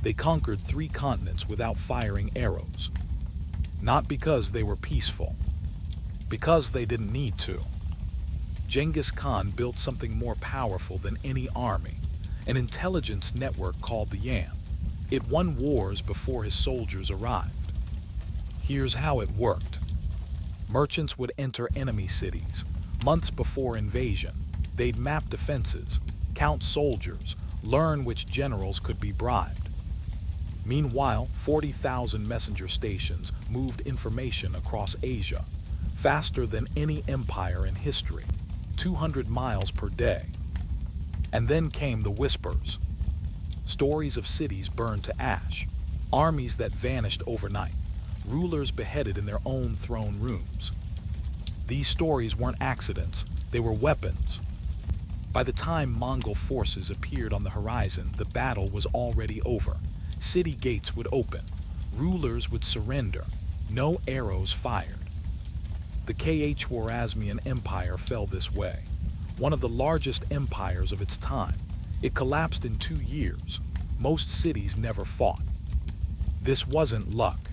They conquered 3 continents without firing arrows. Not because they were peaceful, because they didn't need to. Genghis Khan built something more powerful than any army, an intelligence network called the Yam. It won wars before his soldiers arrived. Here's how it worked. Merchants would enter enemy cities months before invasion. They'd map defenses, count soldiers, learn which generals could be bribed. Meanwhile, 40,000 messenger stations moved information across Asia, faster than any empire in history, 200 miles per day. And then came the whispers. Stories of cities burned to ash, armies that vanished overnight, rulers beheaded in their own throne rooms. These stories weren't accidents, they were weapons. By the time Mongol forces appeared on the horizon, the battle was already over. City gates would open, rulers would surrender, no arrows fired. The Khwarazmian Empire fell this way, one of the largest empires of its time. It collapsed in 2 years. Most cities never fought. This wasn't luck.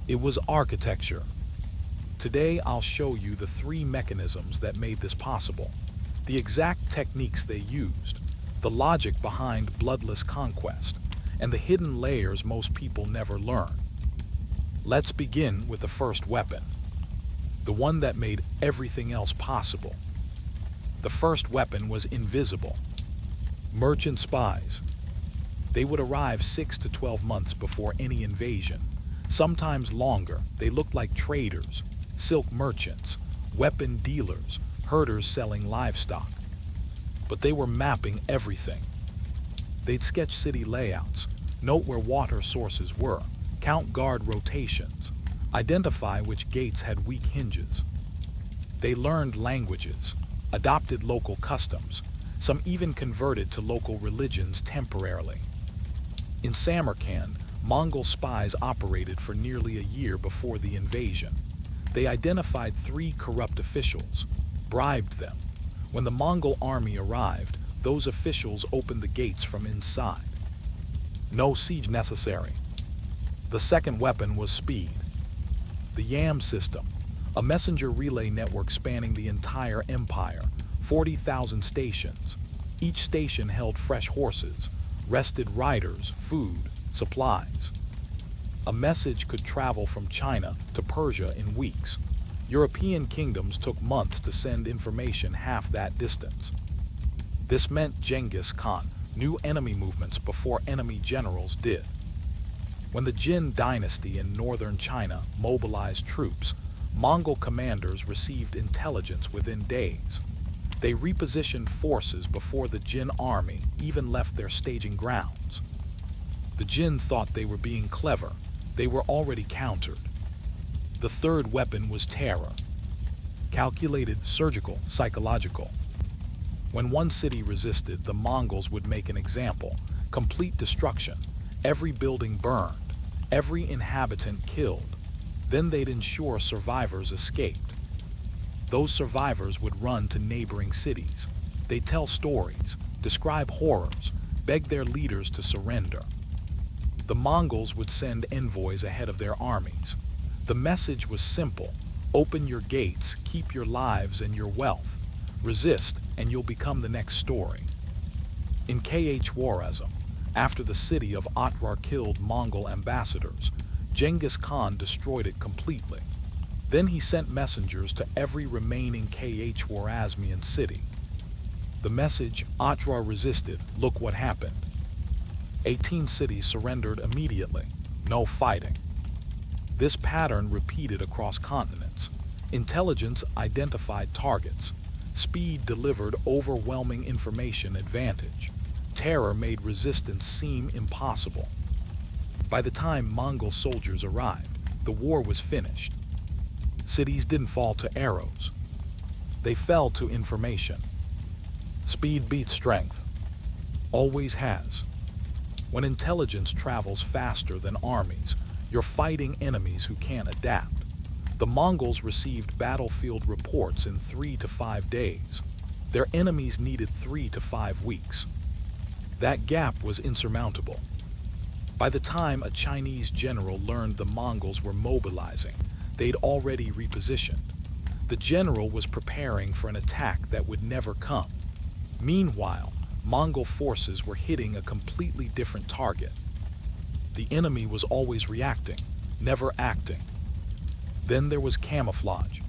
It was architecture. Today I'll show you the 3 mechanisms that made this possible, the exact techniques they used, the logic behind bloodless conquest, and the hidden layers most people never learn. Let's begin with the first weapon, the one that made everything else possible. The first weapon was invisible. Merchant spies. They would arrive 6 to 12 months before any invasion. Sometimes longer. They looked like traders, silk merchants, weapon dealers, herders selling livestock. But they were mapping everything. They'd sketch city layouts, note where water sources were, count guard rotations, identify which gates had weak hinges. They learned languages, adopted local customs, some even converted to local religions temporarily. In Samarkand, Mongol spies operated for nearly a year before the invasion. They identified 3 corrupt officials, bribed them. When the Mongol army arrived, those officials opened the gates from inside. No siege necessary. The second weapon was speed. The Yam system, a messenger relay network spanning the entire empire, 40,000 stations. Each station held fresh horses, rested riders, food, supplies. A message could travel from China to Persia in weeks. European kingdoms took months to send information half that distance. This meant Genghis Khan knew enemy movements before enemy generals did. When the Jin Dynasty in northern China mobilized troops, Mongol commanders received intelligence within days. They repositioned forces before the Jin army even left their staging grounds. The Jin thought they were being clever. They were already countered. The third weapon was terror. Calculated, surgical, psychological. When one city resisted, the Mongols would make an example. Complete destruction. Every building burned. Every inhabitant killed. Then they'd ensure survivors escaped. Those survivors would run to neighboring cities. They'd tell stories, describe horrors, beg their leaders to surrender. The Mongols would send envoys ahead of their armies. The message was simple: open your gates, keep your lives and your wealth. Resist, and you'll become the next story. In Khwarazm, after the city of Otrar killed Mongol ambassadors, Genghis Khan destroyed it completely. Then he sent messengers to every remaining Khwarazmian city. The message, Otrar resisted, look what happened. 18 cities surrendered immediately, no fighting. This pattern repeated across continents. Intelligence identified targets. Speed delivered overwhelming information advantage. Terror made resistance seem impossible. By the time Mongol soldiers arrived, the war was finished. Cities didn't fall to arrows. They fell to information. Speed beats strength. Always has. When intelligence travels faster than armies, you're fighting enemies who can't adapt. The Mongols received battlefield reports in 3 to 5 days. Their enemies needed 3 to 5 weeks. That gap was insurmountable. By the time a Chinese general learned the Mongols were mobilizing, they'd already repositioned. The general was preparing for an attack that would never come. Meanwhile, Mongol forces were hitting a completely different target. The enemy was always reacting, never acting. Then there was camouflage.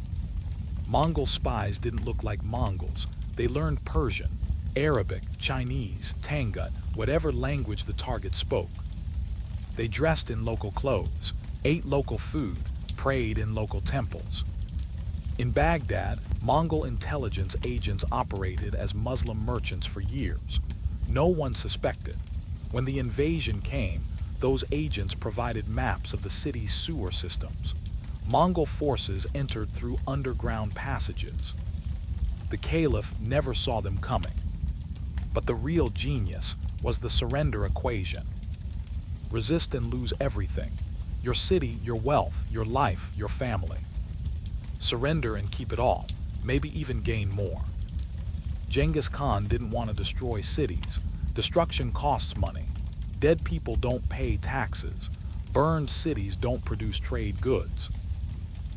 Mongol spies didn't look like Mongols. They learned Persian, Arabic, Chinese, Tangut, whatever language the target spoke. They dressed in local clothes, ate local food, prayed in local temples. In Baghdad, Mongol intelligence agents operated as Muslim merchants for years. No one suspected. When the invasion came, those agents provided maps of the city's sewer systems. Mongol forces entered through underground passages. The Caliph never saw them coming. But the real genius was the surrender equation. Resist and lose everything: your city, your wealth, your life, your family. Surrender and keep it all, maybe even gain more. Genghis Khan didn't want to destroy cities. Destruction costs money. Dead people don't pay taxes. Burned cities don't produce trade goods.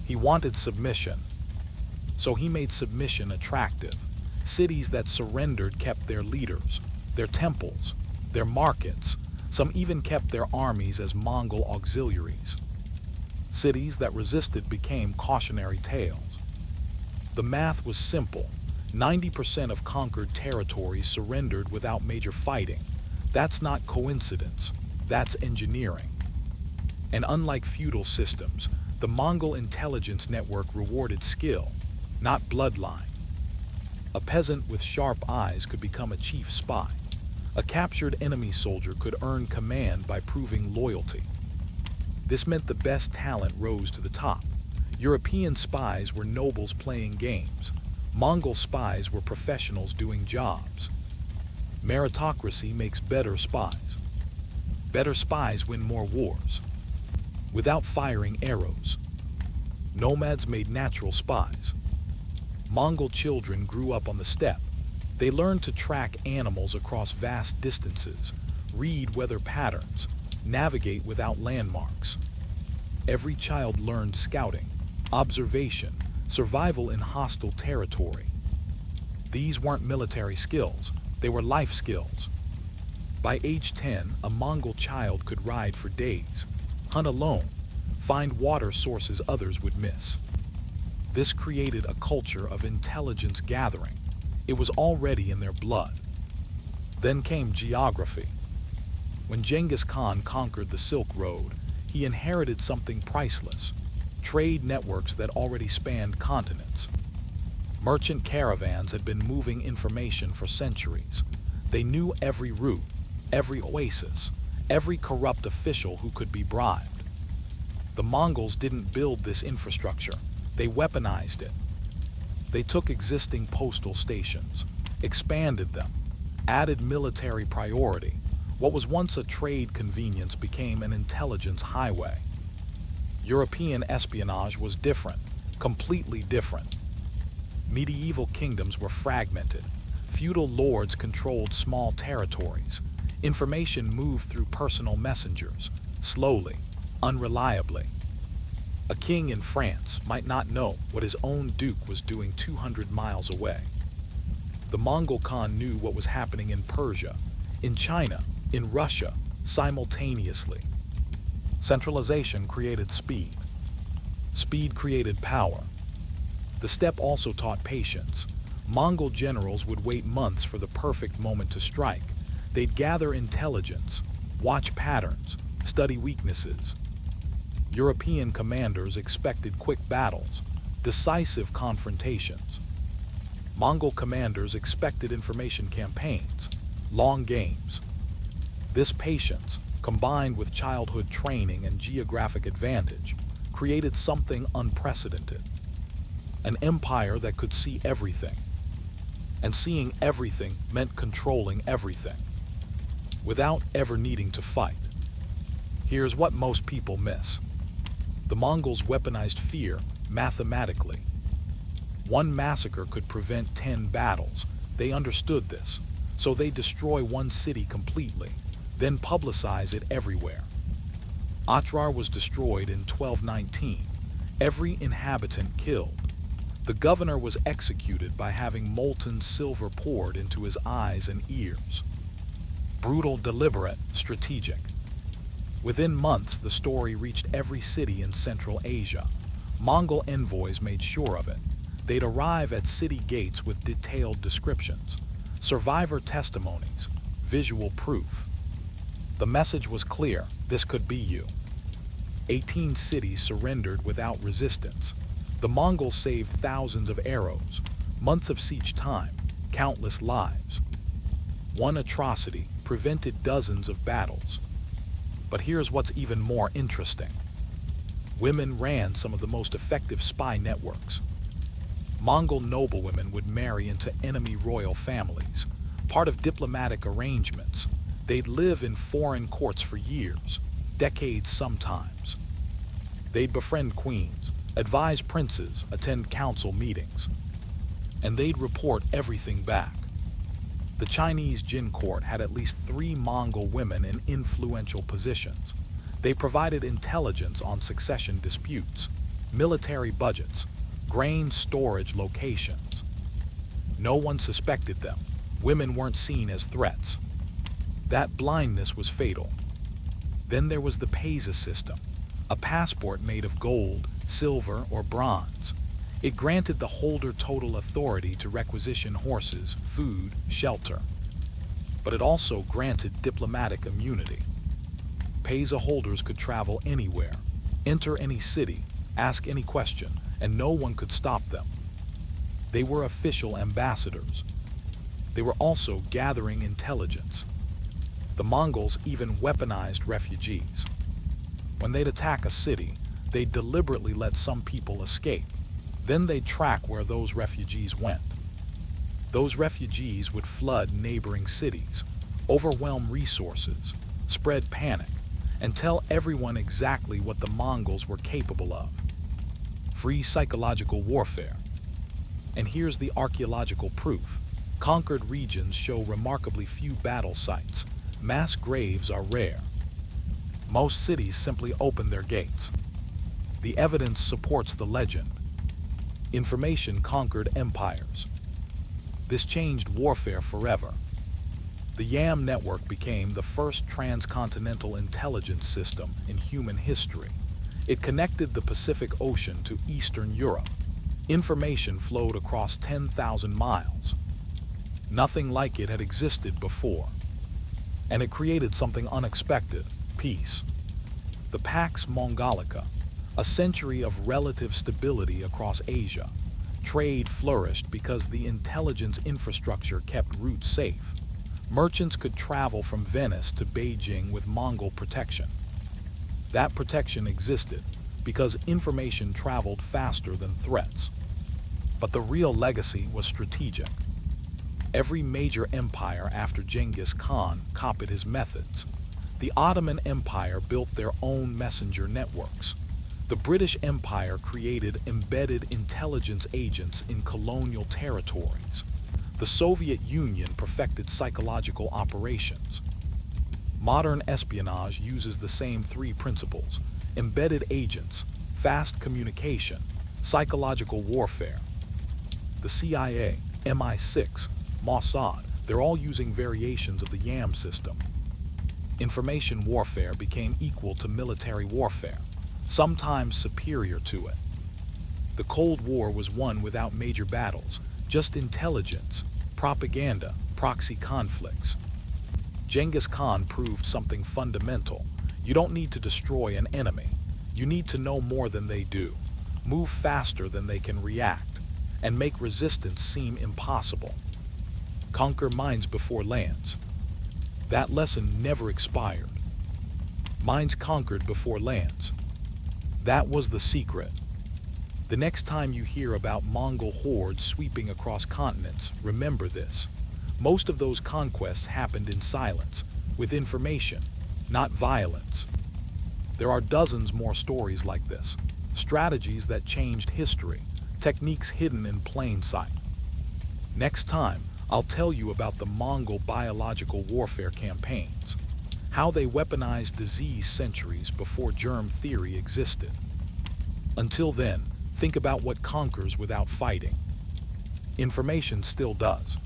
He wanted submission. So he made submission attractive. Cities that surrendered kept their leaders, their temples, their markets. Some even kept their armies as Mongol auxiliaries. Cities that resisted became cautionary tales. The math was simple. 90% of conquered territories surrendered without major fighting. That's not coincidence. That's engineering. And unlike feudal systems, the Mongol intelligence network rewarded skill, not bloodline. A peasant with sharp eyes could become a chief spy. A captured enemy soldier could earn command by proving loyalty. This meant the best talent rose to the top. European spies were nobles playing games. Mongol spies were professionals doing jobs. Meritocracy makes better spies. Better spies win more wars. Without firing arrows. Nomads made natural spies. Mongol children grew up on the steppe. They learned to track animals across vast distances, read weather patterns, navigate without landmarks. Every child learned scouting, observation, survival in hostile territory. These weren't military skills, they were life skills. By age 10, a Mongol child could ride for days, hunt alone, find water sources others would miss. This created a culture of intelligence gathering. It was already in their blood. Then came geography. When Genghis Khan conquered the Silk Road, he inherited something priceless: trade networks that already spanned continents. Merchant caravans had been moving information for centuries. They knew every route, every oasis, every corrupt official who could be bribed. The Mongols didn't build this infrastructure, they weaponized it. They took existing postal stations, expanded them, added military priority. What was once a trade convenience became an intelligence highway. European espionage was different, completely different. Medieval kingdoms were fragmented. Feudal lords controlled small territories. Information moved through personal messengers, slowly, unreliably. A king in France might not know what his own duke was doing 200 miles away. The Mongol Khan knew what was happening in Persia, in China, in Russia, simultaneously. Centralization created speed. Speed created power. The steppe also taught patience. Mongol generals would wait months for the perfect moment to strike. They'd gather intelligence, watch patterns, study weaknesses. European commanders expected quick battles, decisive confrontations. Mongol commanders expected information campaigns, long games. This patience, combined with childhood training and geographic advantage, created something unprecedented. An empire that could see everything. And seeing everything meant controlling everything, without ever needing to fight. Here's what most people miss. The Mongols weaponized fear mathematically. One massacre could prevent 10 battles. They understood this, so they destroy one city completely. then publicize it everywhere. Otrar was destroyed in 1219, every inhabitant killed. The governor was executed by having molten silver poured into his eyes and ears. Brutal, deliberate, strategic. Within months, the story reached every city in Central Asia. Mongol envoys made sure of it. They'd arrive at city gates with detailed descriptions, survivor testimonies, visual proof. The message was clear: this could be you. 18 cities surrendered without resistance. The Mongols saved thousands of arrows, months of siege time, countless lives. One atrocity prevented dozens of battles. But here's what's even more interesting. Women ran some of the most effective spy networks. Mongol noblewomen would marry into enemy royal families, part of diplomatic arrangements. They'd live in foreign courts for years, decades sometimes. They'd befriend queens, advise princes, attend council meetings, and they'd report everything back. The Chinese Jin court had at least 3 Mongol women in influential positions. They provided intelligence on succession disputes, military budgets, grain storage locations. No one suspected them. Women weren't seen as threats. That blindness was fatal. Then there was the Pesa system, a passport made of gold, silver, or bronze. It granted the holder total authority to requisition horses, food, shelter. But it also granted diplomatic immunity. Pesa holders could travel anywhere, enter any city, ask any question, and no one could stop them. They were official ambassadors. They were also gathering intelligence. The Mongols even weaponized refugees. When they'd attack a city, they'd deliberately let some people escape. Then they'd track where those refugees went. Those refugees would flood neighboring cities, overwhelm resources, spread panic, and tell everyone exactly what the Mongols were capable of. Free psychological warfare. And here's the archaeological proof. Conquered regions show remarkably few battle sites. Mass graves are rare. Most cities simply open their gates. The evidence supports the legend. Information conquered empires. This changed warfare forever. The YAM network became the first transcontinental intelligence system in human history. It connected the Pacific Ocean to Eastern Europe. Information flowed across 10,000 miles. Nothing like it had existed before. And it created something unexpected: peace. The Pax Mongolica, a century of relative stability across Asia. Trade flourished because the intelligence infrastructure kept routes safe. Merchants could travel from Venice to Beijing with Mongol protection. That protection existed because information traveled faster than threats. But the real legacy was strategic. Every major empire after Genghis Khan copied his methods. The Ottoman Empire built their own messenger networks. The British Empire created embedded intelligence agents in colonial territories. The Soviet Union perfected psychological operations. Modern espionage uses the same 3 principles: embedded agents, fast communication, psychological warfare. The CIA, MI6, Mossad, they're all using variations of the YAM system. Information warfare became equal to military warfare, sometimes superior to it. The Cold War was won without major battles, just intelligence, propaganda, proxy conflicts. Genghis Khan proved something fundamental. You don't need to destroy an enemy. You need to know more than they do, move faster than they can react, and make resistance seem impossible. Conquer minds before lands. That lesson never expired. Minds conquered before lands. That was the secret. The next time you hear about Mongol hordes sweeping across continents, remember this. Most of those conquests happened in silence, with information, not violence. There are dozens more stories like this, strategies that changed history, techniques hidden in plain sight. Next time, I'll tell you about the Mongol biological warfare campaigns. how they weaponized disease centuries before germ theory existed. Until then, think about what conquers without fighting. Information still does.